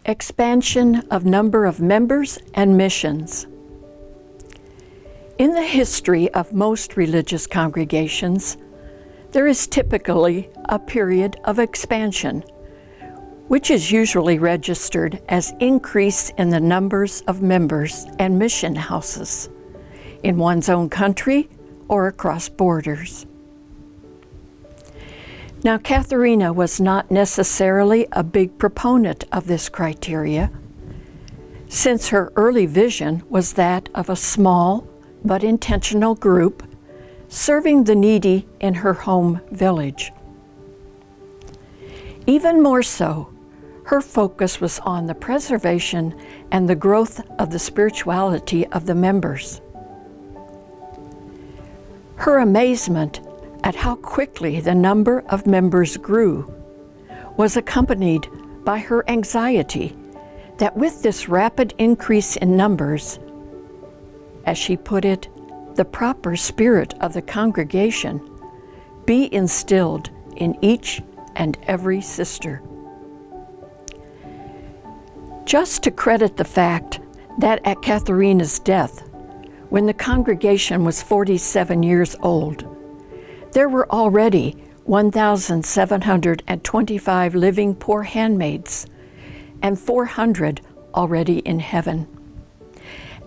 Expansion of number of members and missions. In the history of most religious congregations, there is typically a period of expansion, which is usually registered as increase in the numbers of members and mission houses in one's own country or across borders. Now, Katharina was not necessarily a big proponent of this criteria, since her early vision was that of a small but intentional group serving the needy in her home village. Even more so, her focus was on the preservation and the growth of the spirituality of the members. Her amazement at how quickly the number of members grew was accompanied by her anxiety that with this rapid increase in numbers, as she put it, the proper spirit of the congregation be instilled in each and every sister. Just to credit the fact that at Katharina's death, when the congregation was 47 years old, there were already 1,725 living poor handmaids and 400 already in heaven.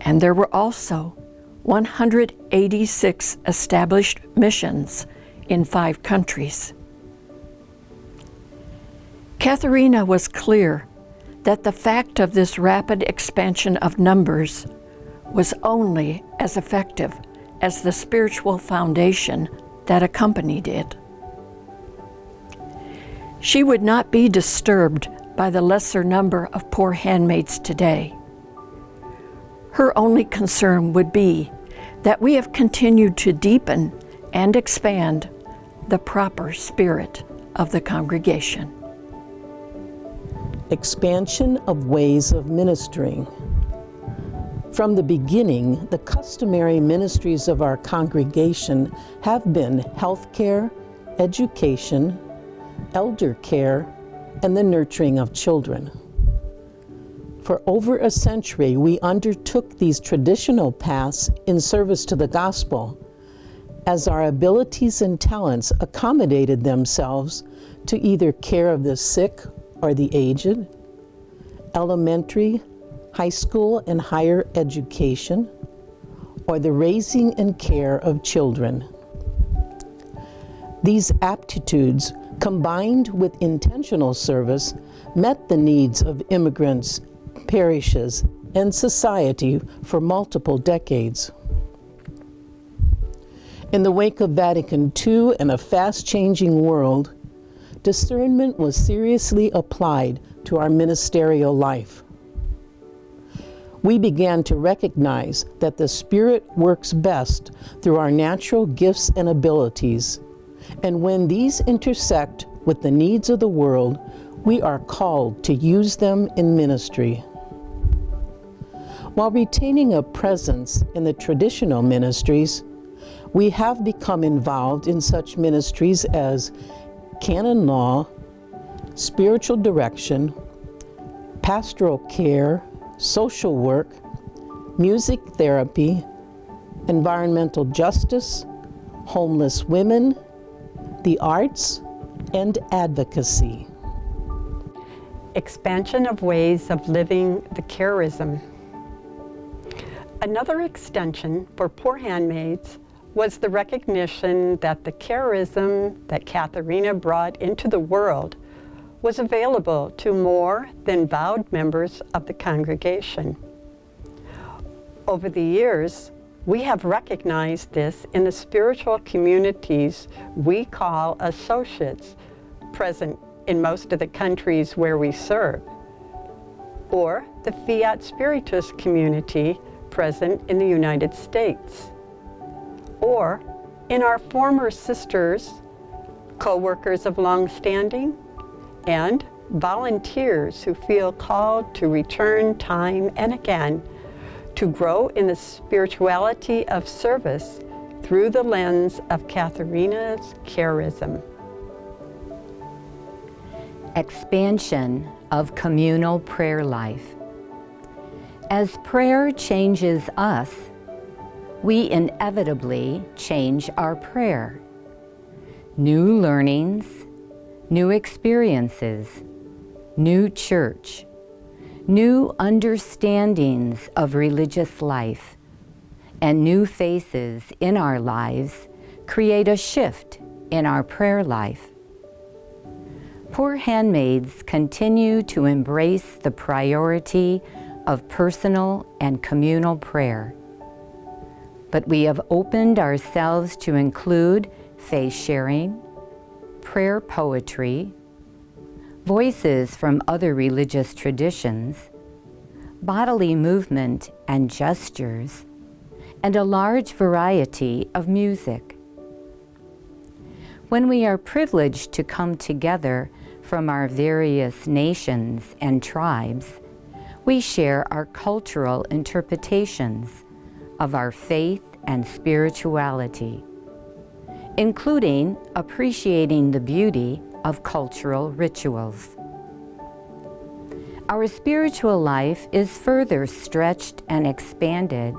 And there were also 186 established missions in 5 countries. Katharina was clear that the fact of this rapid expansion of numbers was only as effective as the spiritual foundation that accompanied it. She would not be disturbed by the lesser number of poor handmaids today. Her only concern would be that we have continued to deepen and expand the proper spirit of the congregation. Expansion of ways of ministering. From the beginning, the customary ministries of our congregation have been healthcare, education, elder care, and the nurturing of children. For over a century, we undertook these traditional paths in service to the gospel, as our abilities and talents accommodated themselves to either care of the sick or the aged, elementary, high school, and higher education, or the raising and care of children. These aptitudes, combined with intentional service, met the needs of immigrants, parishes, and society for multiple decades. In the wake of Vatican II and a fast-changing world, discernment was seriously applied to our ministerial life. We began to recognize that the Spirit works best through our natural gifts and abilities, and when these intersect with the needs of the world, we are called to use them in ministry. While retaining a presence in the traditional ministries, we have become involved in such ministries as canon law, spiritual direction, pastoral care, social work, music therapy, environmental justice, homeless women, the arts, and advocacy. Expansion of ways of living the charism. Another extension for poor handmaids was the recognition that the charism that Katharina brought into the world was available to more than vowed members of the congregation. Over the years, we have recognized this in the spiritual communities we call associates, present in most of the countries where we serve, or the Fiat Spiritus community present in the United States, or in our former sisters, co-workers of long standing, and volunteers who feel called to return time and again to grow in the spirituality of service through the lens of Katharina's charism. Expansion of communal prayer life. As prayer changes us, we inevitably change our prayer. New learnings, new experiences, new church, new understandings of religious life, and new faces in our lives create a shift in our prayer life. Poor handmaids continue to embrace the priority of personal and communal prayer. But we have opened ourselves to include faith sharing, prayer poetry, voices from other religious traditions, bodily movement and gestures, and a large variety of music. When we are privileged to come together from our various nations and tribes, we share our cultural interpretations of our faith and spirituality, including appreciating the beauty of cultural rituals. Our spiritual life is further stretched and expanded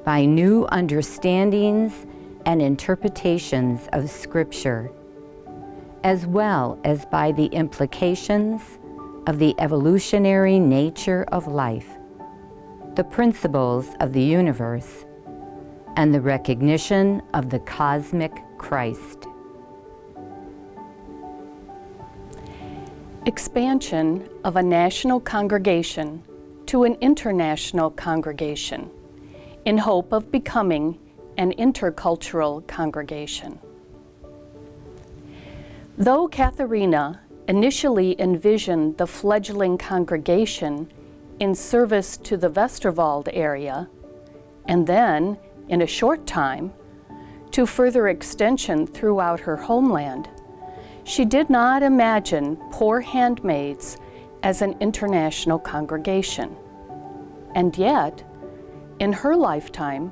by new understandings and interpretations of Scripture, as well as by the implications of the evolutionary nature of life, the principles of the universe, and the recognition of the cosmic Christ. Expansion of a national congregation to an international congregation in hope of becoming an intercultural congregation. Though Katharina initially envisioned the fledgling congregation in service to the Westerwald area, and then, in a short time, to further extension throughout her homeland, she did not imagine Poor Handmaids as an international congregation. And yet, in her lifetime,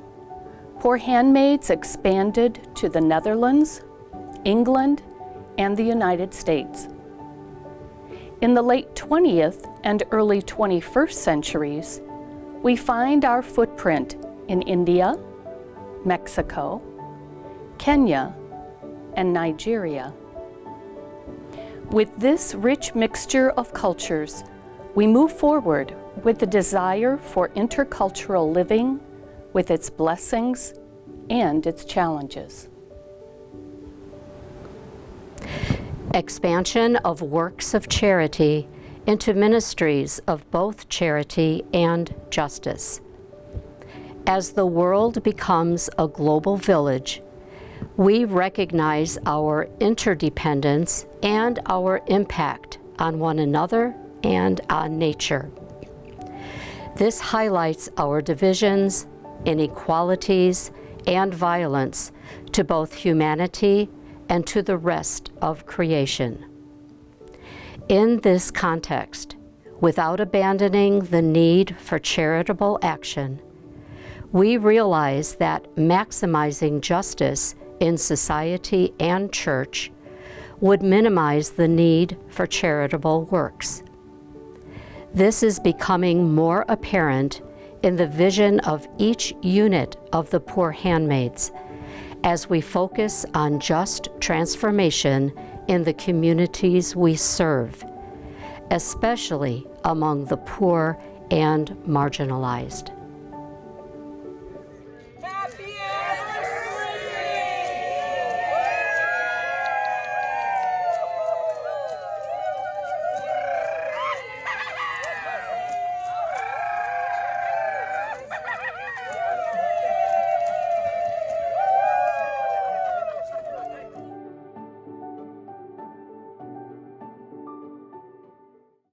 Poor Handmaids expanded to the Netherlands, England, and the United States. In the late 20th and early 21st centuries, we find our footprint in India, Mexico, Kenya, and Nigeria. With this rich mixture of cultures, we move forward with the desire for intercultural living, with its blessings and its challenges. Expansion of works of charity into ministries of both charity and justice. As the world becomes a global village, we recognize our interdependence and our impact on one another and on nature. This highlights our divisions, inequalities, and violence to both humanity and to the rest of creation. In this context, without abandoning the need for charitable action, we realize that maximizing justice in society and church would minimize the need for charitable works. This is becoming more apparent in the vision of each unit of the Poor Handmaids as we focus on just transformation in the communities we serve, especially among the poor and marginalized.